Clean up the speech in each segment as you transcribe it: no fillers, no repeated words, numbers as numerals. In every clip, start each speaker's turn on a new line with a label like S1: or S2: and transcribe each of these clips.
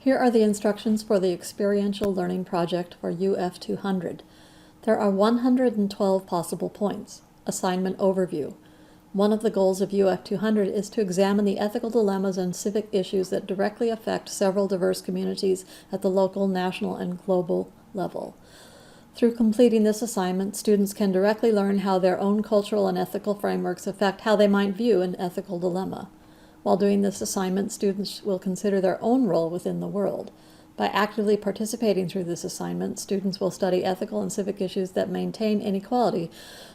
S1: Here are the instructions for the Experiential Learning Project for UF200. There are 112 possible points. Assignment overview. One of the goals of UF200 is to examine the ethical dilemmas and civic issues that directly affect several diverse communities at the local, national, and global level. Through completing this assignment, students can directly learn how their own cultural and ethical frameworks affect how they might view an ethical dilemma. While doing this assignment, students will consider their own role within the world. By actively participating through this assignment, students will study ethical and civic issues that maintain inequality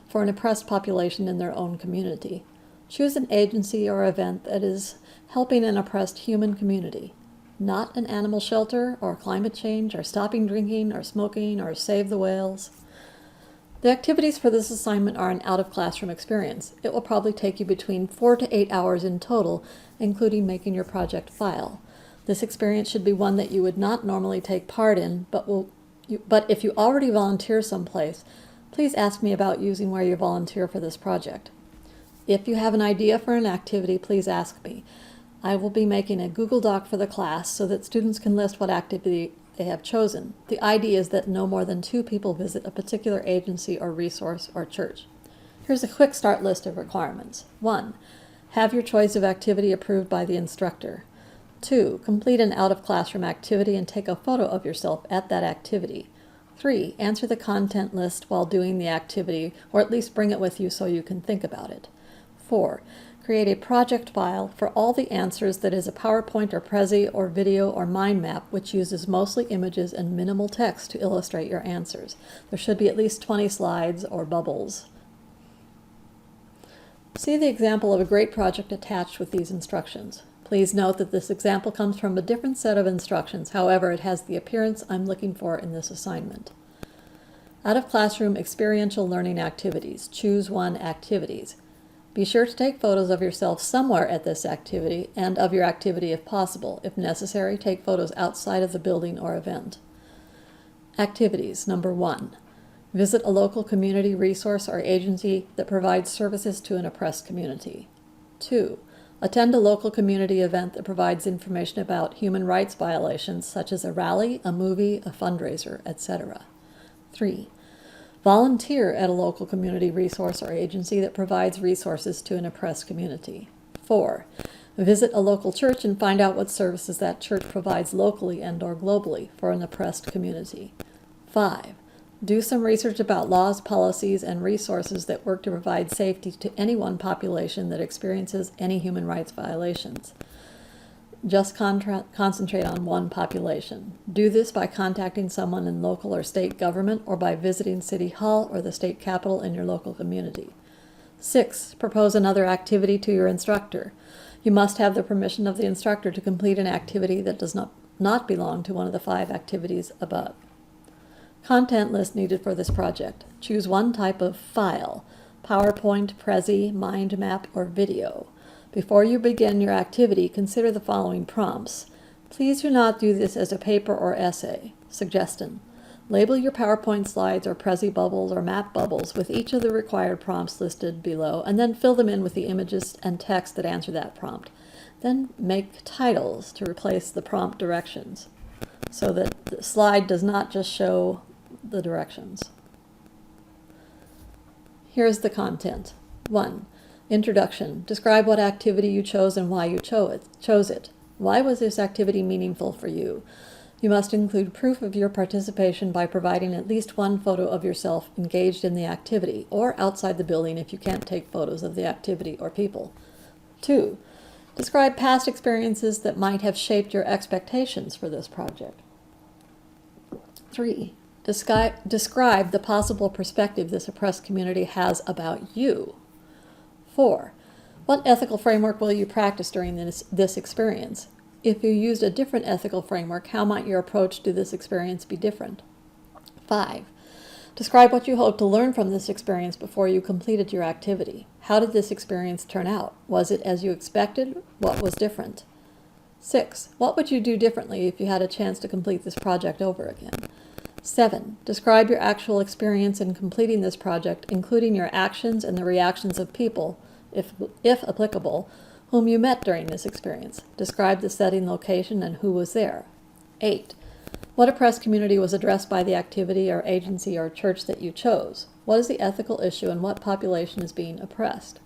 S1: for an oppressed population in their own community. Choose an agency or event that is helping an oppressed human community. Not an animal shelter, or climate change, or stopping drinking, or smoking, or save the whales. The activities for this assignment are an out-of-classroom experience. It will probably take you between 4 to 8 hours in total, including making your project file. This experience should be one that you would not normally take part in, but if you already volunteer someplace, please ask me about using where you volunteer for this project. If you have an idea for an activity, please ask me. I will be making a Google Doc for the class so that students can list what activity they have chosen. The idea is that no more than 2 people visit a particular agency or resource or church. Here's a quick start list of requirements. 1. Have your choice of activity approved by the instructor. 2. Complete an out-of-classroom activity and take a photo of yourself at that activity. 3. Answer the content list while doing the activity, or at least bring it with you so you can think about it. 4. Create a project file for all the answers that is a PowerPoint or Prezi or video or mind map which uses mostly images and minimal text to illustrate your answers. There should be at least 20 slides or bubbles. See the example of a great project attached with these instructions. Please note that this example comes from a different set of instructions. However, it has the appearance I'm looking for in this assignment. Out-of-classroom experiential learning activities. Choose one activities. Be sure to take photos of yourself somewhere at this activity and of your activity if possible. If necessary, take photos outside of the building or event. Activities. Number 1. Visit a local community resource or agency that provides services to an oppressed community. 2. Attend a local community event that provides information about human rights violations such as a rally, a movie, a fundraiser, etc. 3. Volunteer at a local community resource or agency that provides resources to an oppressed community. 4. Visit a local church and find out what services that church provides locally and/or globally for an oppressed community. 5. Do some research about laws, policies, and resources that work to provide safety to any one population that experiences any human rights violations. Just concentrate on one population. Do this by contacting someone in local or state government or by visiting City Hall or the state capitol in your local community. 6. Propose another activity to your instructor. You must have the permission of the instructor to complete an activity that does not belong to one of the 5 activities above. Content list needed for this project. Choose one type of file: PowerPoint, Prezi, mind map, or video. Before you begin your activity, consider the following prompts. Please do not do this as a paper or essay. Suggestion: label your PowerPoint slides or Prezi bubbles or map bubbles with each of the required prompts listed below, and then fill them in with the images and text that answer that prompt. Then make titles to replace the prompt directions so that the slide does not just show the directions. Here's the content. 1. Introduction. Describe what activity you chose and why you chose it. Why was this activity meaningful for you? You must include proof of your participation by providing at least one photo of yourself engaged in the activity, or outside the building if you can't take photos of the activity or people. 2. Describe past experiences that might have shaped your expectations for this project. 3. Describe the possible perspective this oppressed community has about you. 4. What ethical framework will you practice during this experience? If you used a different ethical framework, how might your approach to this experience be different? 5. Describe what you hope to learn from this experience before you completed your activity. How did this experience turn out? Was it as you expected? What was different? 6. What would you do differently if you had a chance to complete this project over again? 7. Describe your actual experience in completing this project, including your actions and the reactions of people, if applicable, whom you met during this experience. Describe the setting, location, and who was there. 8. What oppressed community was addressed by the activity or agency or church that you chose? What is the ethical issue and what population is being oppressed?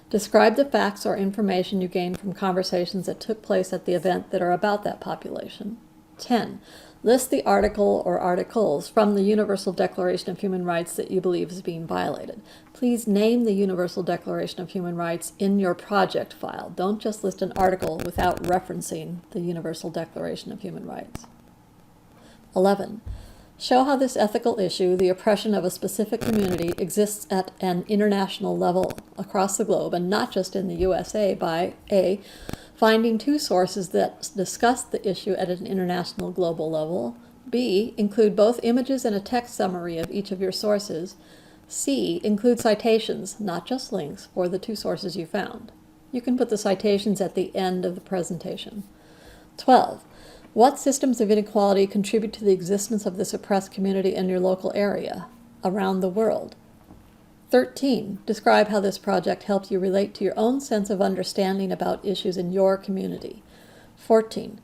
S1: Describe the facts or information you gained from conversations that took place at the event that are about that population. 10. List the article or articles from the Universal Declaration of Human Rights that you believe is being violated. Please name the Universal Declaration of Human Rights in your project file. Don't just list an article without referencing the Universal Declaration of Human Rights. 11. Show how this ethical issue, the oppression of a specific community, exists at an international level across the globe and not just in the USA by A. Finding two sources that discuss the issue at an international global level. B. Include both images and a text summary of each of your sources. C. Include citations, not just links, for the two sources you found. You can put the citations at the end of the presentation. 12. What systems of inequality contribute to the existence of this oppressed community in your local area, around the world? 13. Describe how this project helped you relate to your own sense of understanding about issues in your community. 14.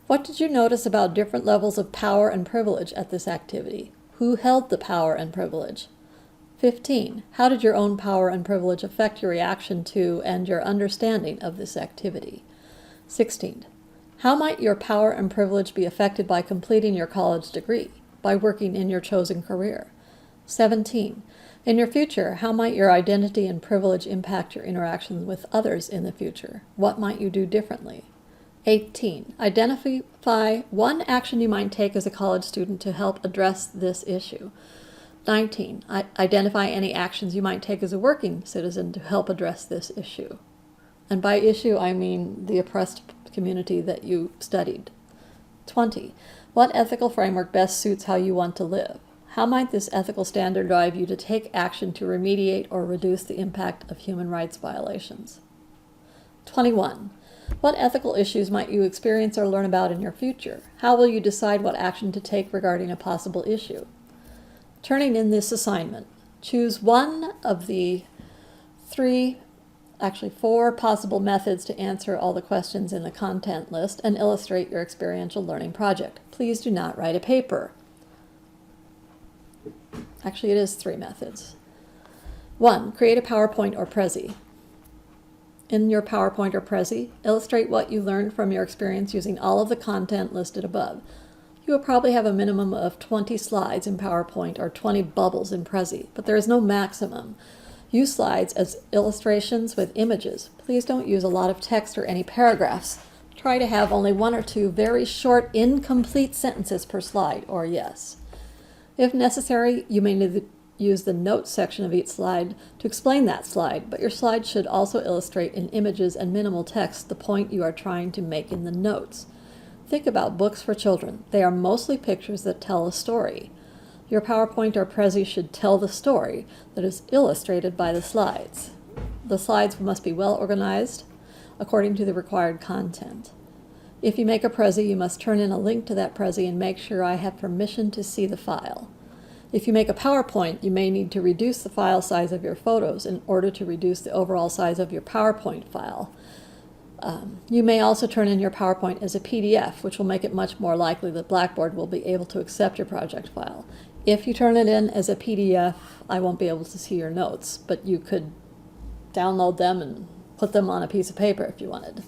S1: What did you notice about different levels of power and privilege at this activity? Who held the power and privilege? 15. How did your own power and privilege affect your reaction to and your understanding of this activity? 16. How might your power and privilege be affected by completing your college degree, by working in your chosen career? 17. In your future, how might your identity and privilege impact your interactions with others in the future? What might you do differently? 18. Identify one action you might take as a college student to help address this issue. 19. Identify any actions you might take as a working citizen to help address this issue. And by issue, I mean the oppressed community that you studied. 20. What ethical framework best suits how you want to live? How might this ethical standard drive you to take action to remediate or reduce the impact of human rights violations? 21. What ethical issues might you experience or learn about in your future? How will you decide what action to take regarding a possible issue? Turning in this assignment, choose one of the four possible methods to answer all the questions in the content list and illustrate your experiential learning project. Please do not write a paper. Actually, it is 3 methods. 1. Create a PowerPoint or Prezi. In your PowerPoint or Prezi, illustrate what you learned from your experience using all of the content listed above. You will probably have a minimum of 20 slides in PowerPoint or 20 bubbles in Prezi, but there is no maximum. Use slides as illustrations with images. Please don't use a lot of text or any paragraphs. Try to have only 1 or 2 very short, incomplete sentences per slide, or yes. If necessary, you may use the notes section of each slide to explain that slide, but your slide should also illustrate in images and minimal text the point you are trying to make in the notes. Think about books for children. They are mostly pictures that tell a story. Your PowerPoint or Prezi should tell the story that is illustrated by the slides. The slides must be well organized according to the required content. If you make a Prezi, you must turn in a link to that Prezi and make sure I have permission to see the file. If you make a PowerPoint, you may need to reduce the file size of your photos in order to reduce the overall size of your PowerPoint file. You may also turn in your PowerPoint as a PDF, which will make it much more likely that Blackboard will be able to accept your project file. If you turn it in as a PDF, I won't be able to see your notes, but you could download them and put them on a piece of paper if you wanted.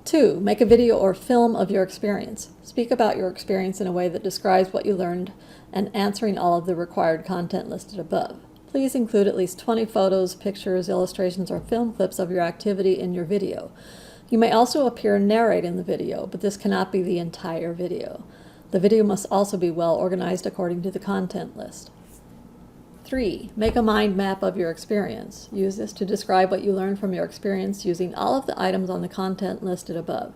S1: 2. Make a video or film of your experience. Speak about your experience in a way that describes what you learned and answering all of the required content listed above. Please include at least 20 photos, pictures, illustrations, or film clips of your activity in your video. You may also appear and narrate in the video, but this cannot be the entire video. The video must also be well organized according to the content list. 3. Make a mind map of your experience. Use this to describe what you learned from your experience using all of the items on the content listed above.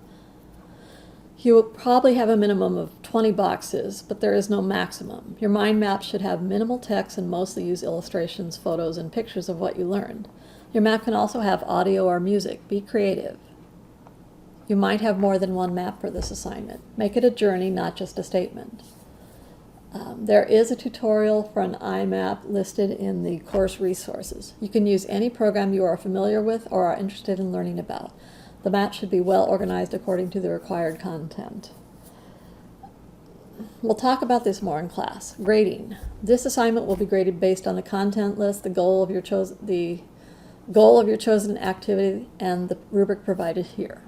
S1: You will probably have a minimum of 20 boxes, but there is no maximum. Your mind map should have minimal text and mostly use illustrations, photos, and pictures of what you learned. Your map can also have audio or music. Be creative. You might have more than one map for this assignment. Make it a journey, not just a statement. There is a tutorial for an IMAP listed in the course resources. You can use any program you are familiar with or are interested in learning about. The mat should be well organized according to the required content. We'll talk about this more in class. Grading. This assignment will be graded based on the content list, the goal of your chosen activity, and the rubric provided here.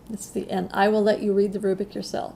S1: It's the end. I will let you read the rubric yourself.